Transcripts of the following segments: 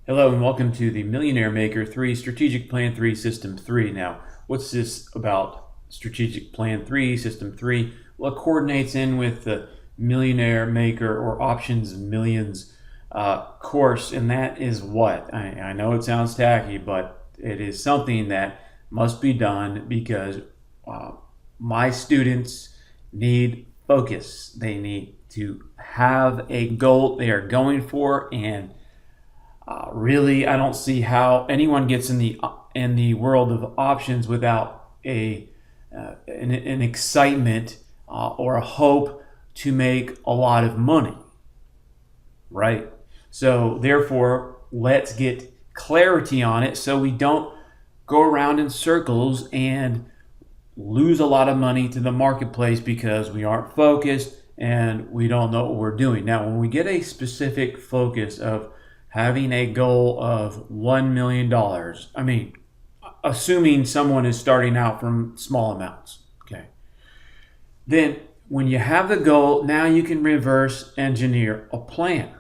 Hello and welcome to the Millionaire Maker 3 Strategic Plan 3 System 3. Now, what's this about Strategic Plan 3 System 3? Well, it coordinates in with the Millionaire Maker or Options Millions course, and that is what? I know it sounds tacky, but it is something that must be done because uh, my students need focus. They need to have a goal they are going for, and really, I don't see how anyone gets in the world of options without an excitement or a hope to make a lot of money, right? So therefore, let's get clarity on it so we don't go around in circles and lose a lot of money to the marketplace because we aren't focused and we don't know what we're doing. Now, when we get a specific focus of having a goal of $1 million, I mean, assuming someone is starting out from small amounts, okay, then when you have the goal, now you can reverse engineer a plan.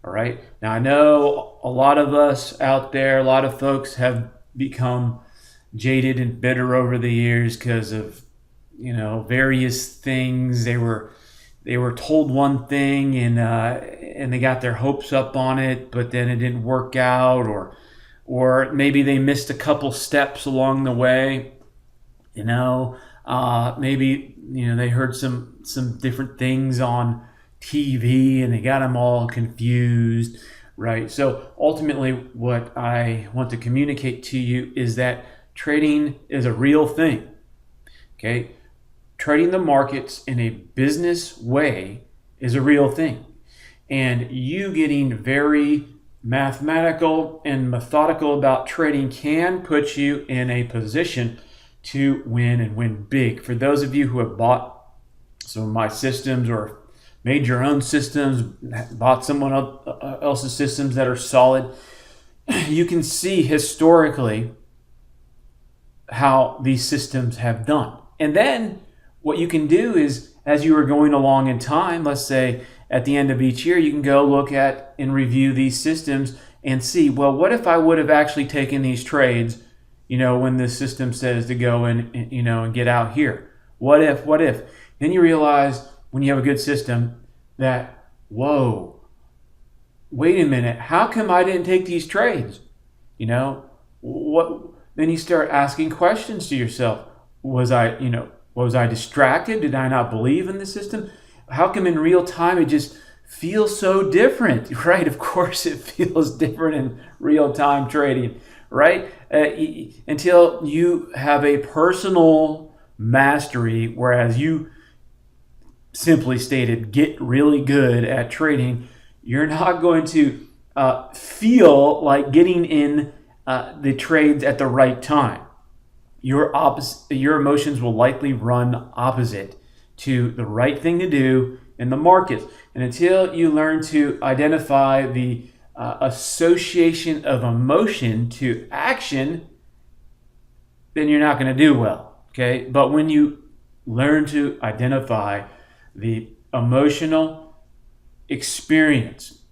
All right. Now, I know a lot of us out there, a lot of folks have become jaded and bitter over the years because of various things. They were told one thing and they got their hopes up on it, but then it didn't work out, or maybe they missed a couple steps along the way. Maybe they heard some different things on TV and they got them all confused, right? So ultimately, what I want to communicate to you is that trading is a real thing. Okay, trading the markets in a business way is a real thing, and you getting very mathematical and methodical about trading can put you in a position to win and win big. For those of you who have bought some of my systems or made your own systems, bought someone else's systems that are solid, you can see historically how these systems have done. And then what you can do is, as you are going along in time, let's say at the end of each year, you can go look at and review these systems and see, well, what if I would have actually taken these trades, when the system says to go and get out here? What if? Then you realize when you have a good system that, whoa, wait a minute, how come I didn't take these trades? What? Then you start asking questions to yourself. Was I distracted? Did I not believe in the system? How come in real time it just feels so different, right? Of course it feels different in real time trading, right? Until you have a personal mastery, whereas you simply stated, get really good at trading, you're not going to feel like getting in the trades at the right time. Your emotions will likely run opposite to the right thing to do in the markets. And until you learn to identify the association of emotion to action, then you're not going to do well. Okay. But when you learn to identify the emotional experience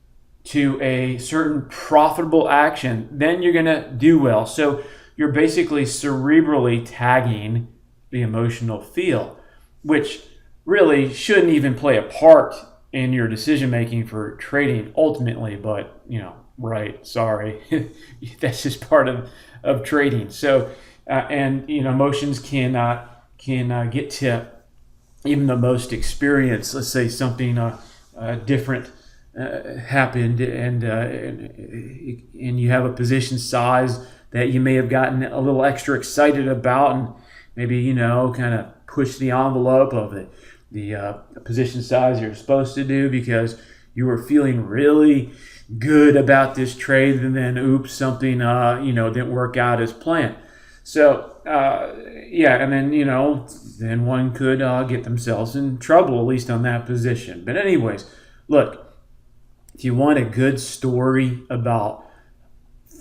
to a certain profitable action, then you're going to do well. So you're basically cerebrally tagging the emotional feel, which really shouldn't even play a part in your decision making for trading ultimately, but right, sorry. That's just part of trading. So emotions can get to even the most experienced. Let's say something different happened, and you have a position size that you may have gotten a little extra excited about, and maybe kind of push the envelope of the position size you're supposed to do because you were feeling really good about this trade, and then oops, something didn't work out as planned. So and then one could get themselves in trouble, at least on that position. But anyways, look, if you want a good story about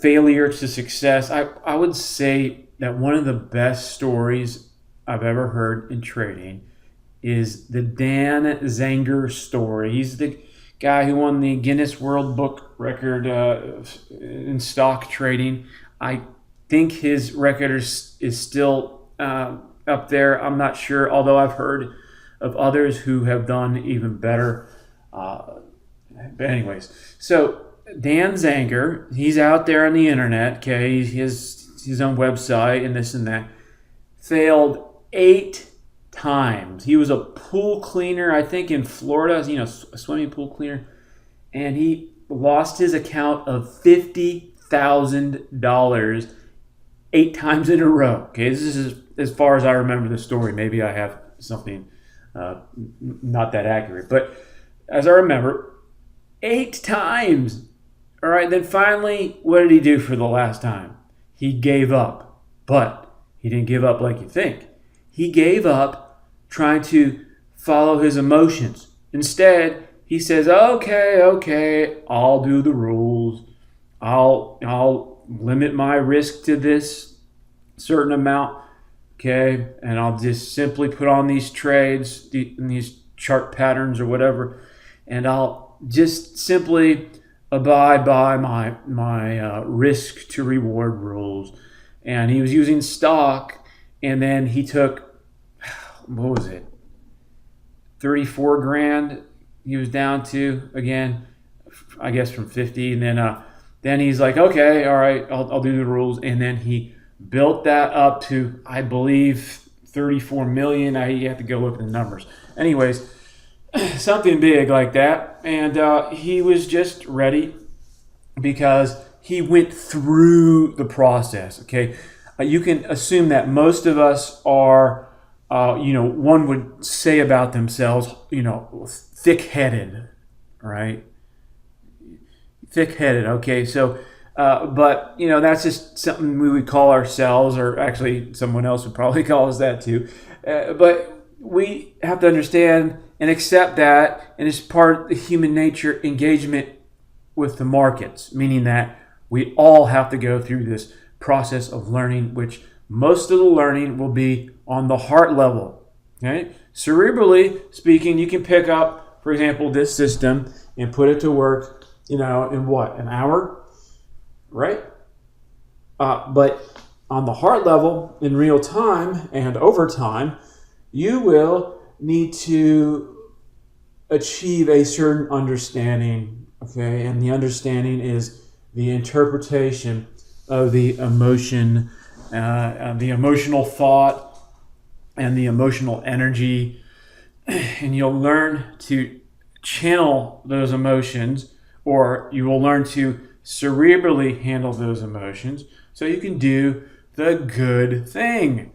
failure to success, I would say that one of the best stories I've ever heard in trading is the Dan Zanger story. He's the guy who won the Guinness World Book record in stock trading. I think his record is still up there. I'm not sure, although I've heard of others who have done even better. But anyways, so Dan Zanger, he's out there on the internet. Okay, he has his own website and this and that. Failed 8 times. He was a pool cleaner, I think, in Florida. A swimming pool cleaner, and he lost his account of $50,000 8 times in a row. Okay, this is as far as I remember the story. Maybe I have something not that accurate, but as I remember, 8 times. All right, then finally, what did he do for the last time? He gave up, but he didn't give up like you think. He gave up trying to follow his emotions. Instead, he says, okay, I'll do the rules. I'll limit my risk to this certain amount, okay? And I'll just simply put on these trades, these chart patterns or whatever, and I'll just simply abide by my risk to reward rules. And he was using stock, and then he took, what was it, 34 grand he was down to, again, I guess from 50, and then he's like, okay, all right, I'll do the rules, and then he built that up to, I believe, 34 million. You have to go look at the numbers. Anyways, something big like that, and he was just ready because he went through the process. Okay, you can assume that most of us are, one would say about themselves, thick-headed, right? Thick-headed. Okay, so, but that's just something we would call ourselves, or actually someone else would probably call us that too. But we have to understand and accept that, and it's part of the human nature engagement with the markets, meaning that we all have to go through this process of learning, which most of the learning will be on the heart level. Okay, cerebrally speaking, you can pick up, for example, this system and put it to work, in what, an hour, right? But on the heart level, in real time and over time, you will need to achieve a certain understanding, okay? And the understanding is the interpretation of the emotion, the emotional thought, and the emotional energy. And you'll learn to channel those emotions, or you will learn to cerebrally handle those emotions so you can do the good thing.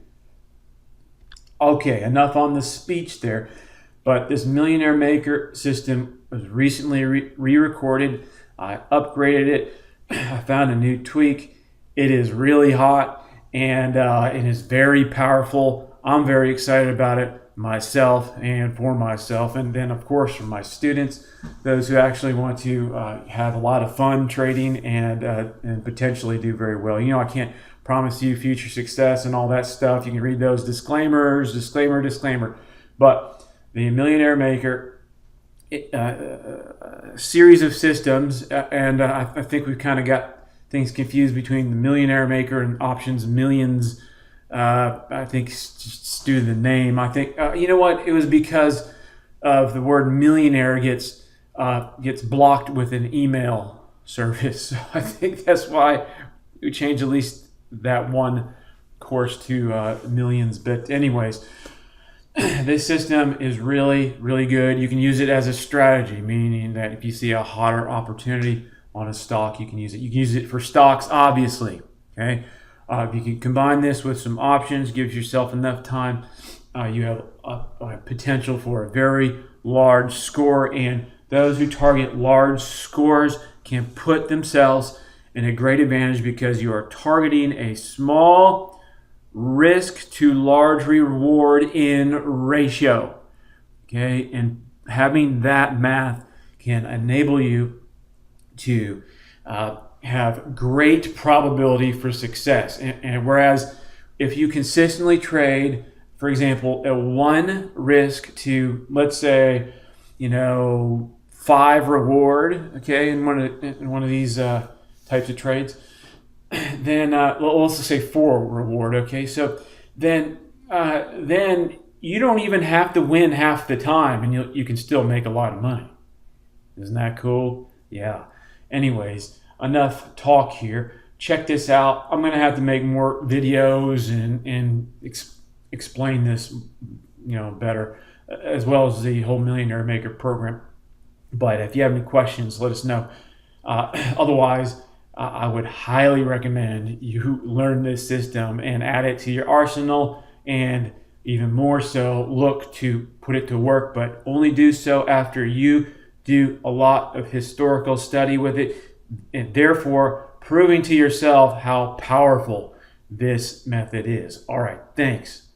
Okay, enough on the speech there. But this Millionaire Maker system was recently re-recorded. I upgraded it. I found a new tweak. It is really hot, and it is very powerful. I'm very excited about it myself and for myself. And then, of course, for my students, those who actually want to have a lot of fun trading and potentially do very well. I can't promise you future success and all that stuff. You can read those disclaimers, disclaimer. But the Millionaire Maker series of systems, and I think we've kind of got things confused between the Millionaire Maker and Options Millions. I think just due to the name. I think you know what? It was because of the word millionaire gets blocked with an email service. So I think that's why we changed at least that one course to millions. But anyways, this system is really, really good. You can use it as a strategy, meaning that if you see a hotter opportunity on a stock, you can use it. You can use it for stocks, obviously. Okay, if you can combine this with some options, gives yourself enough time, you have a potential for a very large score. And those who target large scores can put themselves in a great advantage because you are targeting a small risk to large reward in ratio. Okay, and having that math can enable you to have great probability for success. And whereas if you consistently trade, for example, a one risk to, let's say, 5 reward, okay, in one of these types of trades, then let's also say 4 reward, okay. So then you don't even have to win half the time, and you can still make a lot of money. Isn't that cool? Yeah. Anyways, enough talk here. Check this out. I'm gonna have to make more videos and explain this, better, as well as the whole Millionaire Maker program. But if you have any questions, let us know. Otherwise, I would highly recommend you learn this system and add it to your arsenal, and even more so, look to put it to work, but only do so after you do a lot of historical study with it, and therefore proving to yourself how powerful this method is. All right, thanks.